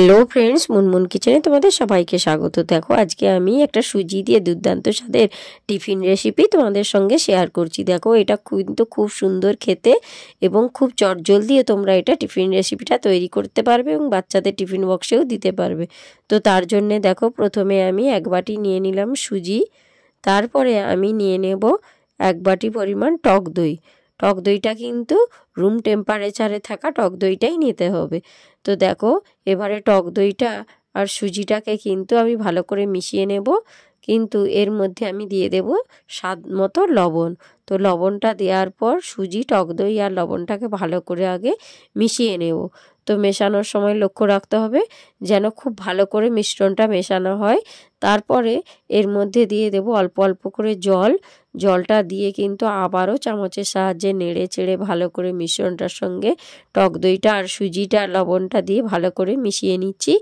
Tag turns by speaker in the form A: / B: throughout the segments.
A: Hello friends, Munmun কিচেনে তোমাদের সবাইকে স্বাগত। দেখো আজকে আমি একটা সুজি দিয়ে দুর্দান্ত স্বাদের টিফিন রেসিপি তোমাদের সঙ্গে শেয়ার করছি। দেখো এটা কিন্তু খুব সুন্দর খেতে এবং খুব চটজলদি তোমরা এটা টিফিন রেসিপিটা তৈরি করতে পারবে এবং বাচ্চাদের টিফিন বক্সেও দিতে পারবে। তো তার জন্যে দেখো প্রথমে আমি 1 বাটি নিয়ে নিলাম সুজি, তারপরে আমি নিয়ে নেব 1 বাটি পরিমাণ টক দই। টক দইটা কিন্তু রুম টেম্পারেচারে থাকা টক দইটাই নিতে হবে। তো দেখো এবারে টক দইটা আর সুজিটাকে কিন্তু আমি ভালো করে মিশিয়ে নেব, কিন্তু এর মধ্যে আমি দিয়ে দেব স্বাদ মতো লবণ। তো লবণটা দেওয়ার পর সুজি, টক দই আর লবণটাকে ভালো করে আগে মিশিয়ে নেব। তো মেশানোর সময় লক্ষ্য রাখতে হবে যেন খুব ভালো করে মিশ্রণটা মেশানো হয়। তারপরে এর মধ্যে দিয়ে দেব অল্প অল্প করে জল। জলটা দিয়ে কিন্তু আবারও চামচের সাহায্যে নেড়ে চেড়ে ভালো করে মিশ্রণটার সঙ্গে টক দইটা আর সুজিটা আর লবণটা দিয়ে ভালো করে মিশিয়ে নিচ্ছি।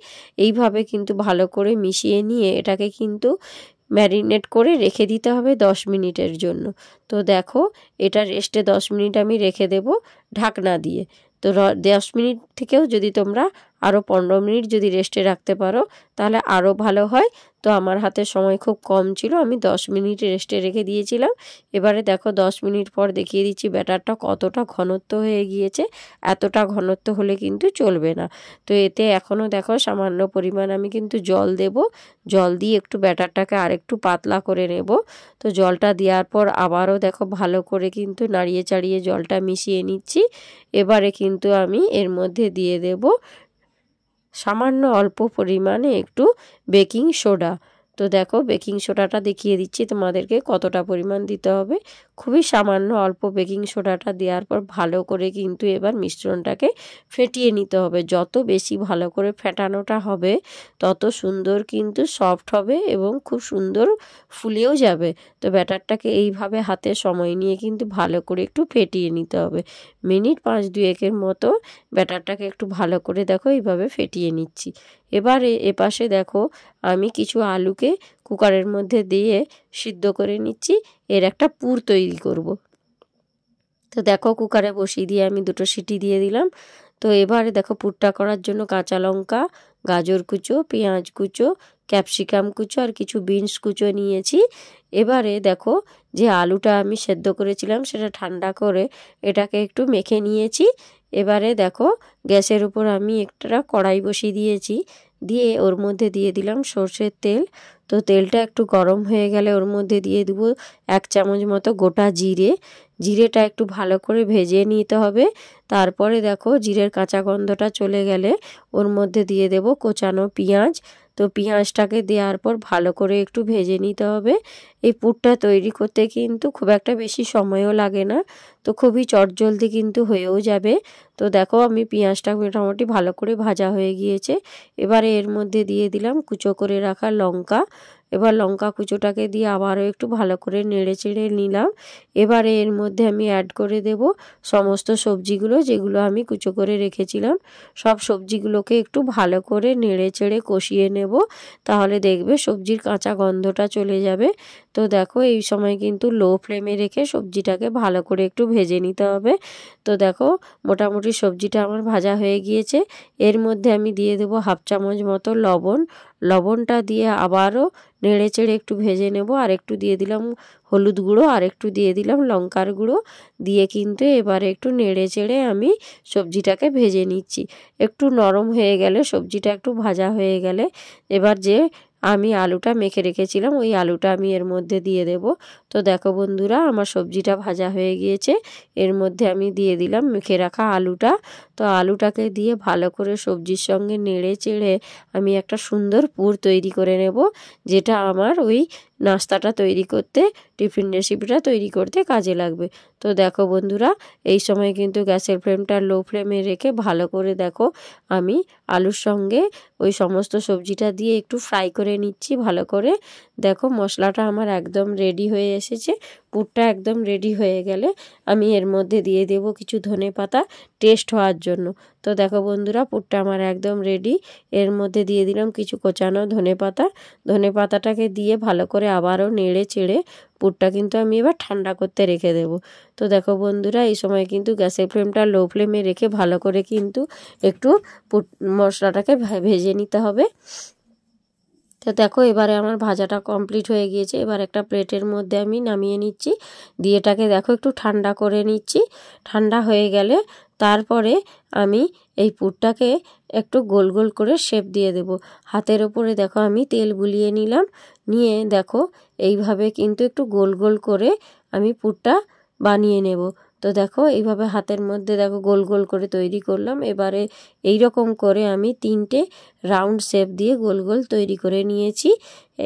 A: এইভাবে কিন্তু ভালো করে মিশিয়ে নিয়ে এটাকে কিন্তু ম্যারিনেট করে রেখে দিতে হবে 10 মিনিটের জন্য। তো দেখো এটা রেস্টে 10 মিনিট আমি রেখে দেব ঢাকনা দিয়ে। তো 10 মিনিট থেকেও যদি তোমরা আরও 15 মিনিট যদি রেস্টে রাখতে পারো তাহলে আরও ভালো হয়। তো আমার হাতে সময় খুব কম ছিল, আমি 10 মিনিট রেস্টে রেখে দিয়েছিলাম। এবারে দেখো 10 মিনিট পর দেখিয়ে দিচ্ছি ব্যাটারটা কতটা ঘনত্ব হয়ে গিয়েছে। এতটা ঘনত্ব হলে কিন্তু চলবে না। তো এতে এখনও দেখো সামান্য পরিমাণ আমি কিন্তু জল দেব। জল দিয়ে একটু ব্যাটারটাকে আরেকটু পাতলা করে নেব। তো জলটা দেওয়ার পর আবারও দেখো ভালো করে কিন্তু নাড়িয়ে চাড়িয়ে জলটা মিশিয়ে নিচ্ছি। এবারে কিন্তু আমি এর মধ্যে দিয়ে দেব সামান্য অল্প পরিমাণে একটু বেকিং সোডা। তো দেখো বেকিং সোডাটা দেখিয়ে দিচ্ছি তোমাদেরকে কতটা পরিমাণ দিতে হবে। খুবই সামান্য অল্প বেকিং সোডাটা দেওয়ার পর ভালো করে কিন্তু এবার মিশ্রণটাকে ফেটিয়ে নিতে হবে। যত বেশি ভালো করে ফেটানোটা হবে তত সুন্দর কিন্তু সফট হবে এবং খুব সুন্দর ফুলেও যাবে। তো ব্যাটারটাকে এইভাবে হাতে সময় নিয়ে কিন্তু ভালো করে একটু ফেটিয়ে নিতে হবে। মিনিট 5-2 মতো ব্যাটারটাকে একটু ভালো করে দেখো এইভাবে ফেটিয়ে নিচ্ছি। এবারে এপাশে দেখো আমি কিছু আলুকে কুকারের মধ্যে দিয়ে সিদ্ধ করে নিচ্ছি, এর একটা পুর তৈরি করব। তো দেখো কুকারে বসিয়ে দিয়ে আমি 2টো সিটি দিয়ে দিলাম। তো এবারে দেখো পুরটা করার জন্য কাঁচা লঙ্কা, গাজর কুচো, পেঁয়াজ কুচো, ক্যাপসিকাম কুচো আর কিছু বিনস কুচো নিয়েছি। এবারে দেখো যে আলুটা আমি সেদ্ধ করেছিলাম সেটা ঠান্ডা করে এটাকে একটু মেখে নিয়েছি। এবারে দেখো গ্যাসের উপর আমি একটা কড়াই বসিয়ে দিয়েছি, দিয়ে ওর মধ্যে দিয়ে দিলাম সর্ষের তেল। তো তেলটা একটু গরম হয়ে গেলে ওর মধ্যে দিয়ে দেবো 1 চামচ মতো গোটা জিরে। জিরেটা একটু ভালো করে ভেজে নিতে হবে। তারপরে দেখো জিরের কাঁচা গন্ধটা চলে গেলে ওর মধ্যে দিয়ে দেব কোচানো পেঁয়াজ। তো পেঁয়াজটাকে দেওয়ার পর ভালো করে একটু ভেজে নিতে হবে। এই পুরটা তৈরি করতে কিন্তু খুব একটা বেশি সময়ও লাগে না, তো খুবই চটজলদি কিন্তু হয়েও যাবে। তো দেখো আমি পেঁয়াজটা মোটামুটি ভালো করে ভাজা হয়ে গিয়েছে। এবারে এর মধ্যে দিয়ে দিলাম কুচো করে রাখা লঙ্কা। এবার লঙ্কা কুচোটাকে দিয়ে আবারও একটু ভালো করে নেড়ে চেড়ে নিলাম। এবারে এর মধ্যে আমি অ্যাড করে দেব সমস্ত সবজিগুলো যেগুলো আমি কুচো করে রেখেছিলাম। সব সবজিগুলোকে একটু ভালো করে নেড়ে চেড়ে কষিয়ে নেব, তাহলে দেখবে সবজির কাঁচা গন্ধটা চলে যাবে। তো দেখো এই সময় কিন্তু লো ফ্লেমে রেখে সবজিটাকে ভালো করে একটু ভেজে নিতে হবে। তো দেখো মোটামুটি সবজিটা আমার ভাজা হয়ে গিয়েছে। এর মধ্যে আমি দিয়ে দেবো 1/2 চামচ মতো লবণ। লবণটা দিয়ে আবারও নেড়ে চেড়ে একটু ভেজে নেব। আর একটু দিয়ে দিলাম হলুদ গুঁড়ো, আর একটু দিয়ে দিলাম লঙ্কার গুঁড়ো, দিয়ে কিন্তু এবারে একটু নেড়ে চেড়ে আমি সবজিটাকে ভেজে নিচ্ছি। একটু নরম হয়ে গেলে সবজিটা একটু ভাজা হয়ে গেলে এবার যে আমি আলুটা মেখে রেখেছিলাম ওই আলুটা আমি এর মধ্যে দিয়ে দেব। তো দেখো বন্ধুরা আমার সবজিটা ভাজা হয়ে গিয়েছে। এর মধ্যে আমি দিয়ে দিলাম মেখে রাখা আলুটা। তো আলুটাকে দিয়ে ভালো করে সবজির সঙ্গে নেড়ে চেড়ে আমি একটা সুন্দর পুর তৈরি করে নেব, যেটা আমার ওই নাস্তাটা তৈরি করতে, টিফিন রেসিপিটা তৈরি করতে কাজে লাগবে। তো দেখো বন্ধুরা এই সময় কিন্তু গ্যাসের ফ্লেমটা লো ফ্লেমে রেখে ভালো করে দেখো আমি আলুর সঙ্গে ওই সমস্ত সবজিটা দিয়ে একটু ফ্রাই করে নিচ্ছি ভালো করে। দেখো মশলাটা আমার একদম রেডি হয়ে এসেছে। পুরটা একদম রেডি হয়ে গেলে আমি এর মধ্যে দিয়ে দেব কিছু ধনেপাতা টেস্ট হওয়ার জন্য। তো দেখো বন্ধুরা, পুরটা আমার একদম রেডি। এর মধ্যে দিয়ে দিলাম কিছু কোচানো ধনেপাতা। ধনেপাতাটাকে দিয়ে ভালো করে আবারও নেড়ে চেড়ে পুরটা কিন্তু আমি এবার ঠান্ডা করতে রেখে দেব। তো দেখো বন্ধুরা, এই সময় কিন্তু গ্যাসের ফ্লেমটা লো ফ্লেমে রেখে ভালো করে কিন্তু একটু মশলাটাকে ভেজে নিতে হবে। তো দেখো এবারে আমার ভাজাটা কমপ্লিট হয়ে গিয়েছে। এবার একটা প্লেটের মধ্যে আমি নামিয়ে নিচ্ছি, দিয়ে এটাকে দেখো একটু ঠান্ডা করে নিচ্ছি। ঠান্ডা হয়ে গেলে তারপরে আমি এই পুরটাকে একটু গোল গোল করে শেপ দিয়ে দেব। হাতের ওপরে দেখো আমি তেল বুলিয়ে নিলাম, নিয়ে দেখো এইভাবে কিন্তু একটু গোল গোল করে আমি পুরটা বানিয়ে নেব। তো দেখো এইভাবে হাতের মধ্যে দেখো গোল গোল করে তৈরি করলাম। এবারে এই রকম করে আমি 3টে রাউন্ড শেপ দিয়ে গোল গোল তৈরি করে নিয়েছি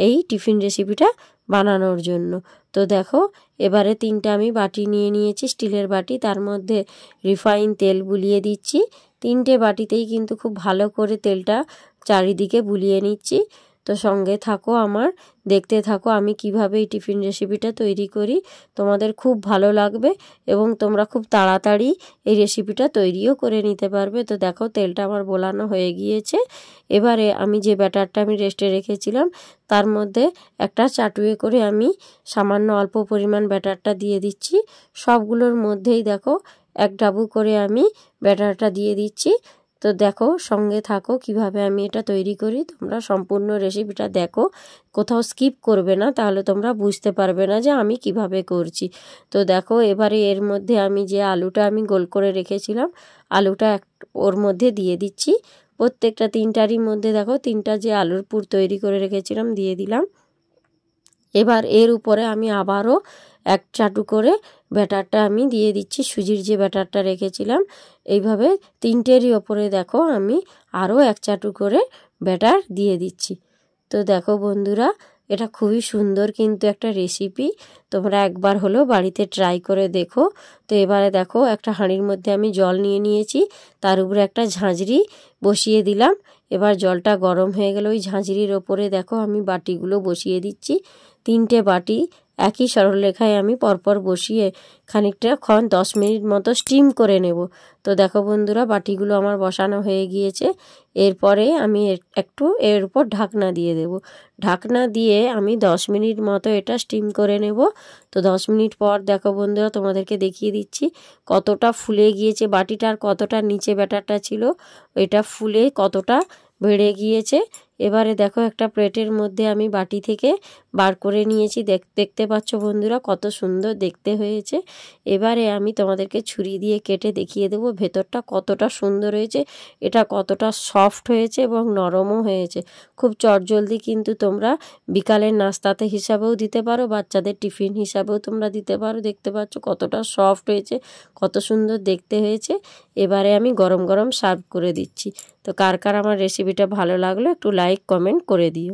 A: এই টিফিন রেসিপিটা বানানোর জন্য। তো দেখো এবারে 3টা আমি বাটি নিয়ে নিয়েছি, স্টিলের বাটি। তার মধ্যে রিফাইন তেল বুলিয়ে দিচ্ছি। 3টে বাটিতেই কিন্তু খুব ভালো করে তেলটা চারিদিকে বুলিয়ে নিচ্ছি। তো সঙ্গে থাকো আমার, দেখতে থাকো আমি কিভাবে এই টিফিন রেসিপিটা তৈরি করি। তোমাদের খুব ভালো লাগবে এবং তোমরা খুব তাড়াতাড়ি এই রেসিপিটা তৈরিও করে নিতে পারবে। তো দেখো তেলটা আমার বোলানো হয়ে গিয়েছে। এবারে আমি যে ব্যাটারটা আমি রেস্টে রেখেছিলাম তার মধ্যে একটা চাটুয়ে করে আমি সামান্য অল্প পরিমাণ ব্যাটারটা দিয়ে দিচ্ছি। সবগুলোর মধ্যেই দেখো এক ডাবু করে আমি ব্যাটারটা দিয়ে দিচ্ছি। তো দেখো সঙ্গে থাকো কিভাবে আমি এটা তৈরি করি। তোমরা সম্পূর্ণ রেসিপিটা দেখো, কোথাও স্কিপ করবে না, তাহলে তোমরা বুঝতে পারবে না যে আমি কিভাবে করছি। তো দেখো এবারে এর মধ্যে আমি যে আলুটা আমি গোল করে রেখেছিলাম, আলুটা ওর মধ্যে দিয়ে দিচ্ছি। প্রত্যেকটা 3টারই মধ্যে দেখো 3টা যে আলুর পুর তৈরি করে রেখেছিলাম দিয়ে দিলাম। এবার এর উপরে আমি আবারও এক চাটু করে ব্যাটারটা আমি দিয়ে দিচ্ছি, সুজির যে ব্যাটারটা রেখেছিলাম। এইভাবে 3টেরই ওপরে দেখো আমি আরও এক চাটু করে ব্যাটার দিয়ে দিচ্ছি। তো দেখো বন্ধুরা, এটা খুবই সুন্দর কিন্তু একটা রেসিপি, তোমরা একবার হলেও বাড়িতে ট্রাই করে দেখো। তো এবারে দেখো একটা হাঁড়ির মধ্যে আমি জল নিয়ে নিয়েছি, তার উপরে একটা ঝাঁঝরি বসিয়ে দিলাম। এবার জলটা গরম হয়ে গেলে ওই ঝাঁঝরির ওপরে দেখো আমি বাটিগুলো বসিয়ে দিচ্ছি। 3টে বাটি একই সরলরেখায় আমি পরপর বসিয়ে খানিকটা 10 মিনিট মতো স্টিম করে নেব। তো দেখো বন্ধুরা, বাটিগুলো আমার বসানো হয়ে গিয়েছে। এরপরে আমি একটু এর উপর ঢাকনা দিয়ে দেব। ঢাকনা দিয়ে আমি 10 মিনিট মতো এটা স্টিম করে নেব। তো 10 মিনিট পর দেখো বন্ধুরা, তোমাদেরকে দেখিয়ে দিচ্ছি কতটা ফুলে গিয়েছে বাটিটা, আর কতটা নিচে ব্যাটারটা ছিল এটা ফুলে কতটা বেড়ে গিয়েছে। এবারে দেখো একটা প্লেটের মধ্যে আমি বাটি থেকে বার করে নিয়েছি। দেখতে পাচ্ছ বন্ধুরা কত সুন্দর দেখতে হয়েছে। এবারে আমি তোমাদেরকে ছুরি দিয়ে কেটে দেখিয়ে দেবো ভেতরটা কতটা সুন্দর হয়েছে, এটা কতটা সফট হয়েছে এবং নরমও হয়েছে। খুব চটজলদি কিন্তু তোমরা বিকালের নাস্তাতে হিসাবেও দিতে পারো, বাচ্চাদের টিফিন হিসাবেও তোমরা দিতে পারো। দেখতে পাচ্ছ কতটা সফট হয়েছে, কত সুন্দর দেখতে হয়েছে। এবারে আমি গরম গরম সার্ভ করে দিচ্ছি। তো কার কার আমার রেসিপিটা ভালো লাগলো একটু লাইক কমেন্ট করে দিও।